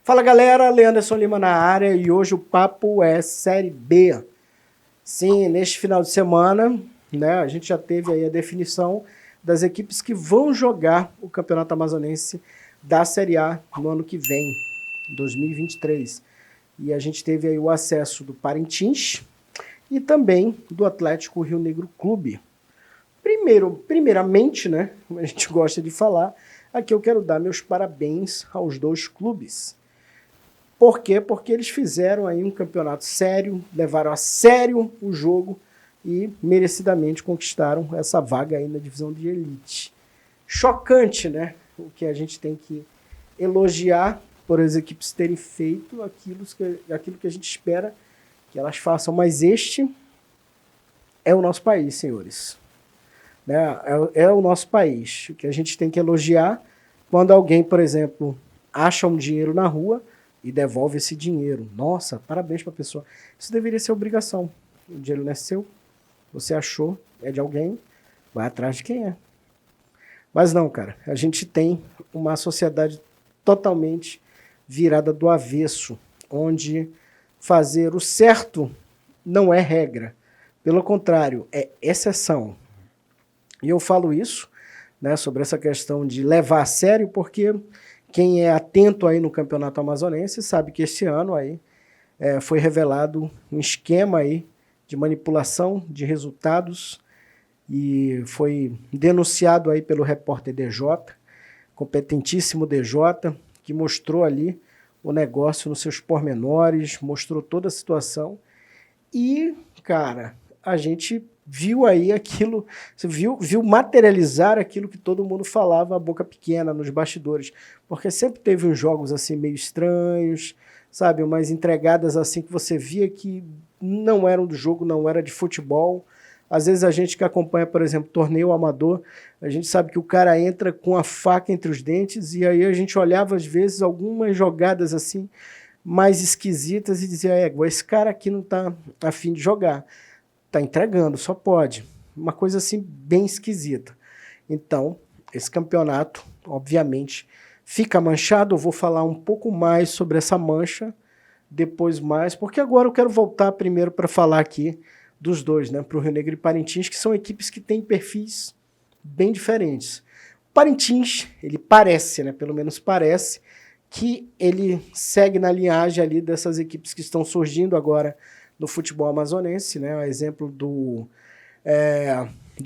Fala galera, Leanderson Lima na área e hoje o papo é Série B. Sim, neste final de semana, né, a gente já teve aí a definição das equipes que vão jogar o Campeonato Amazonense da Série A no ano que vem, 2023. E a gente teve aí o acesso do Parintins e também do Atlético Rio Negro Clube. Primeiramente, né, como a gente gosta de falar, aqui eu quero dar meus parabéns aos dois clubes. Por quê? Porque eles fizeram aí um campeonato sério, levaram a sério o jogo e merecidamente conquistaram essa vaga aí na divisão de elite. Chocante, né? O que a gente tem que elogiar por as equipes terem feito aquilo que a gente espera que elas façam. Mas este é o nosso país, senhores. Né? É o nosso país. O que a gente tem que elogiar quando alguém, por exemplo, acha um dinheiro na rua e devolve esse dinheiro. Nossa, parabéns para a pessoa. Isso deveria ser obrigação. O dinheiro não é seu, você achou, é de alguém, vai atrás de quem é. Mas não, cara, a gente tem uma sociedade totalmente virada do avesso, onde fazer o certo não é regra. Pelo contrário, é exceção. E eu falo isso, né, sobre essa questão de levar a sério, porque quem é atento aí no Campeonato Amazonense sabe que este ano aí foi revelado um esquema aí de manipulação de resultados e foi denunciado aí pelo repórter DJ, competentíssimo DJ, que mostrou ali o negócio nos seus pormenores, mostrou toda a situação e, cara, a gente viu aí aquilo, viu materializar aquilo que todo mundo falava a boca pequena nos bastidores, porque sempre teve uns jogos assim meio estranhos, sabe, umas entregadas assim que você via que não eram do jogo, não era de futebol. Às vezes a gente que acompanha, por exemplo, torneio amador, a gente sabe que o cara entra com a faca entre os dentes e aí a gente olhava às vezes algumas jogadas assim mais esquisitas e dizia, esse cara aqui não tá a fim de jogar. Tá entregando, só pode. Uma coisa assim bem esquisita. Então, esse campeonato, obviamente, fica manchado. Eu vou falar um pouco mais sobre essa mancha, depois mais, porque agora eu quero voltar primeiro para falar aqui dos dois, né, para o Rio Negro e Parintins, que são equipes que têm perfis bem diferentes. O Parintins, ele parece, né, pelo menos parece, que ele segue na linhagem ali dessas equipes que estão surgindo agora no futebol amazonense, né? O exemplo do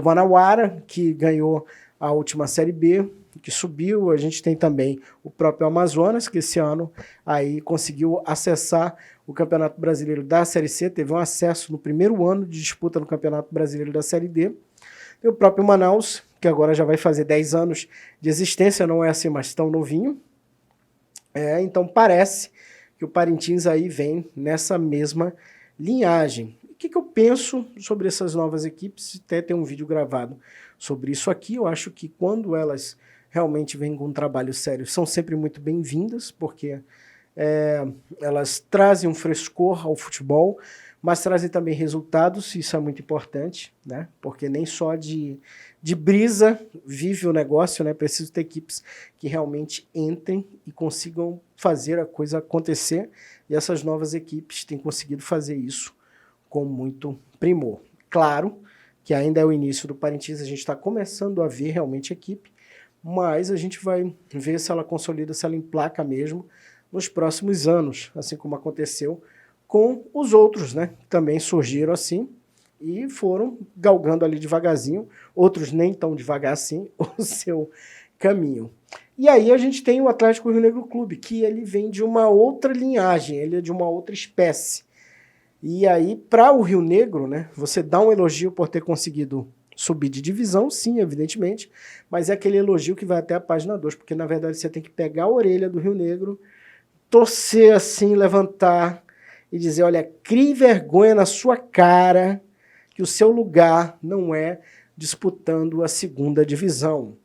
Manauara, que ganhou a última Série B, que subiu. A gente tem também o próprio Amazonas, que esse ano aí conseguiu acessar o Campeonato Brasileiro da Série C, teve um acesso no primeiro ano de disputa no Campeonato Brasileiro da Série D. E o próprio Manaus, que agora já vai fazer 10 anos de existência, não é assim mais tão novinho. Então parece que o Parintins aí vem nessa mesma linhagem. O que eu penso sobre essas novas equipes? Até tem um vídeo gravado sobre isso aqui. Eu acho que quando elas realmente vêm com um trabalho sério, são sempre muito bem-vindas, porque elas trazem um frescor ao futebol, mas trazem também resultados, isso é muito importante, né? Porque nem só de brisa vive o negócio, né? Preciso ter equipes que realmente entrem e consigam fazer a coisa acontecer, e essas novas equipes têm conseguido fazer isso com muito primor. Claro que ainda é o início do Parintins, a gente está começando a ver realmente a equipe, mas a gente vai ver se ela consolida, se ela emplaca mesmo nos próximos anos, assim como aconteceu com os outros, né? Também surgiram assim e foram galgando ali devagarzinho, outros nem tão devagar assim, o seu caminho. E aí a gente tem o Atlético Rio Negro Clube, que ele vem de uma outra linhagem, ele é de uma outra espécie. E aí, para o Rio Negro, né, você dá um elogio por ter conseguido subir de divisão, sim, evidentemente, mas é aquele elogio que vai até a página 2, porque na verdade você tem que pegar a orelha do Rio Negro, torcer assim, levantar e dizer, olha, crie vergonha na sua cara que o seu lugar não é disputando a segunda divisão.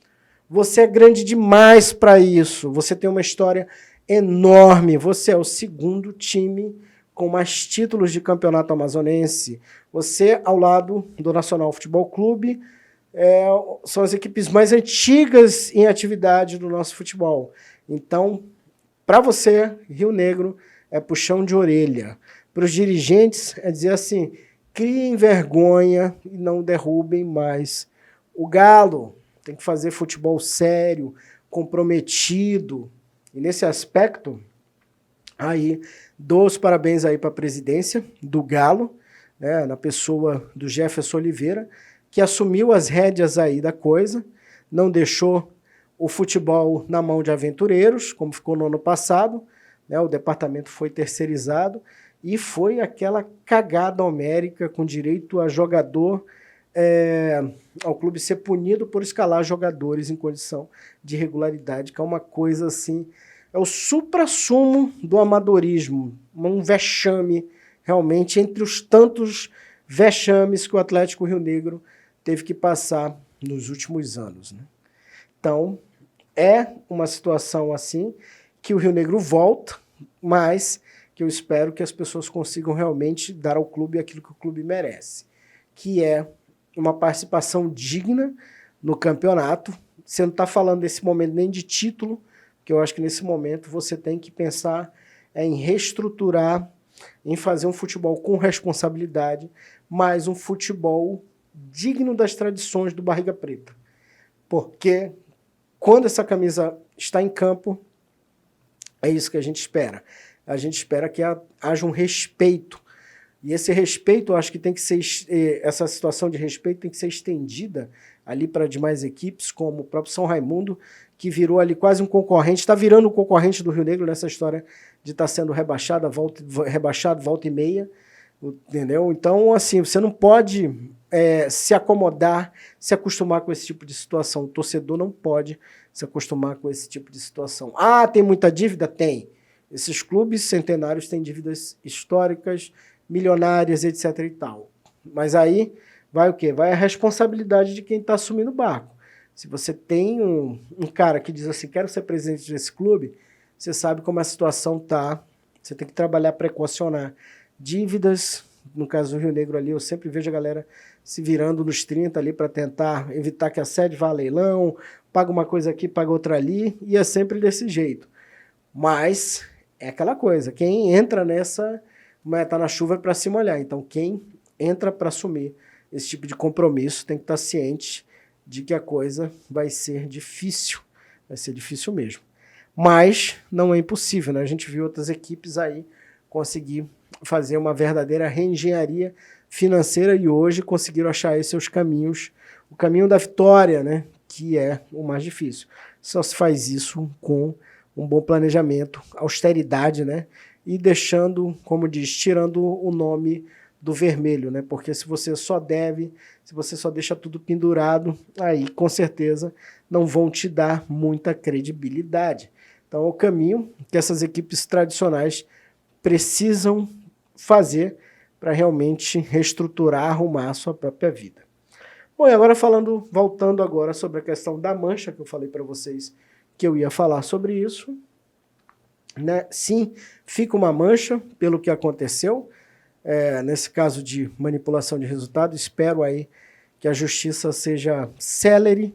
Você é grande demais para isso, você tem uma história enorme, você é o segundo time com mais títulos de campeonato amazonense. Você, ao lado do Nacional Futebol Clube, são as equipes mais antigas em atividade do nosso futebol. Então, para você, Rio Negro, é puxão de orelha. Para os dirigentes, é dizer assim, criem vergonha e não derrubem mais o Galo. Tem que fazer futebol sério, comprometido. E nesse aspecto, aí, dou os parabéns aí para a presidência do Galo, né, na pessoa do Jefferson Oliveira, que assumiu as rédeas aí da coisa, não deixou o futebol na mão de aventureiros, como ficou no ano passado, né, o departamento foi terceirizado, e foi aquela cagada homérica com direito a jogador, ao clube ser punido por escalar jogadores em condição de irregularidade, que é uma coisa assim, é o suprassumo do amadorismo, um vexame realmente entre os tantos vexames que o Atlético Rio Negro teve que passar nos últimos anos, né? Então, é uma situação assim que o Rio Negro volta, mas que eu espero que as pessoas consigam realmente dar ao clube aquilo que o clube merece, que é uma participação digna no campeonato. Você não está falando nesse momento nem de título, que eu acho que nesse momento você tem que pensar em reestruturar, em fazer um futebol com responsabilidade, mas um futebol digno das tradições do Barriga Preta. Porque quando essa camisa está em campo, é isso que a gente espera. A gente espera que haja um respeito. E esse respeito, eu acho que tem que ser, essa situação de respeito tem que ser estendida ali para demais equipes, como o próprio São Raimundo, que virou ali quase um concorrente, está virando um concorrente do Rio Negro nessa história de estar sendo rebaixado, volta e meia, entendeu? Então, assim, você não pode se acomodar, se acostumar com esse tipo de situação. O torcedor não pode se acostumar com esse tipo de situação. Ah, tem muita dívida? Tem. Esses clubes centenários têm dívidas históricas, milionárias, etc. e tal. Mas aí vai o quê? Vai a responsabilidade de quem está assumindo o barco. Se você tem um cara que diz assim, quero ser presidente desse clube, você sabe como a situação está. Você tem que trabalhar, precaucionar dívidas. No caso do Rio Negro ali, eu sempre vejo a galera se virando nos 30 ali para tentar evitar que a sede vá a leilão, paga uma coisa aqui, paga outra ali, e é sempre desse jeito. Mas é aquela coisa, quem entra nessa, tá na chuva para se molhar. Então quem entra para assumir esse tipo de compromisso tem que estar ciente de que a coisa vai ser difícil mesmo. Mas não é impossível, né? A gente viu outras equipes aí conseguir fazer uma verdadeira reengenharia financeira e hoje conseguiram achar aí seus caminhos, o caminho da vitória, né? Que é o mais difícil. Só se faz isso com um bom planejamento, austeridade, né? E deixando, como diz, tirando o nome do vermelho, né? Porque se você só deve, se você só deixa tudo pendurado, aí com certeza não vão te dar muita credibilidade. Então é o caminho que essas equipes tradicionais precisam fazer para realmente reestruturar, arrumar a sua própria vida. Bom, e agora voltando agora sobre a questão da mancha, que eu falei para vocês que eu ia falar sobre isso, né? Sim, fica uma mancha pelo que aconteceu, nesse caso de manipulação de resultado. Espero aí que a justiça seja célere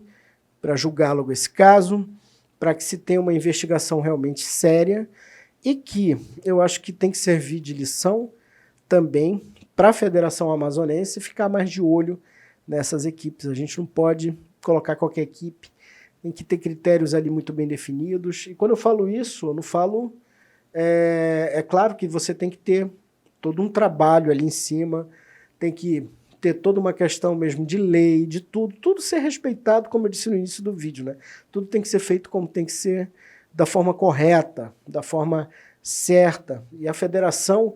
para julgar logo esse caso, para que se tenha uma investigação realmente séria e que eu acho que tem que servir de lição também para a Federação Amazonense ficar mais de olho nessas equipes. A gente não pode colocar qualquer equipe, tem que ter critérios ali muito bem definidos. E quando eu falo isso, eu não falo... É claro que você tem que ter todo um trabalho ali em cima, tem que ter toda uma questão mesmo de lei, de tudo ser respeitado, como eu disse no início do vídeo, né? Tudo tem que ser feito como tem que ser, da forma correta, da forma certa. E a federação,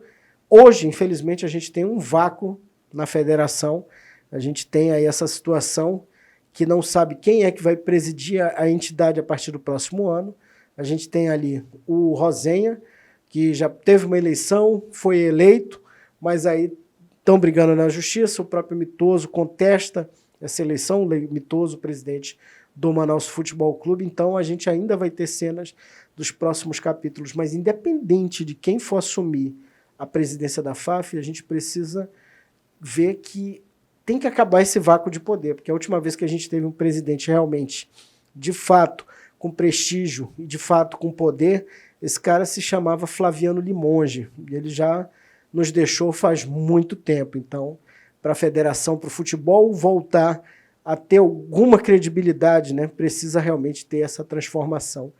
hoje, infelizmente, a gente tem um vácuo na federação, a gente tem aí essa situação que não sabe quem é que vai presidir a entidade a partir do próximo ano. A gente tem ali o Rosenha, que já teve uma eleição, foi eleito, mas aí estão brigando na justiça, o próprio Mitoso contesta essa eleição, o Mitoso, presidente do Manaus Futebol Clube. Então a gente ainda vai ter cenas dos próximos capítulos, mas independente de quem for assumir a presidência da FAF, a gente precisa ver que tem que acabar esse vácuo de poder, porque a última vez que a gente teve um presidente realmente, de fato, com prestígio e de fato com poder, Esse cara se chamava Flaviano Limonge, e ele já nos deixou faz muito tempo. Então, para a federação, para o futebol voltar a ter alguma credibilidade, né, precisa realmente ter essa transformação.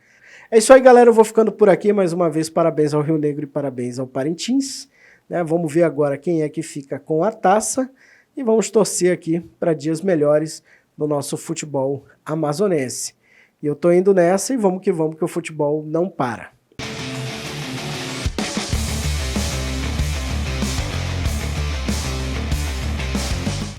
É isso aí, galera. Eu vou ficando por aqui. Mais uma vez, parabéns ao Rio Negro e parabéns ao Parintins. Né? Vamos ver agora quem é que fica com a taça e vamos torcer aqui para dias melhores no nosso futebol amazonense. E eu tô indo nessa e vamos que o futebol não para.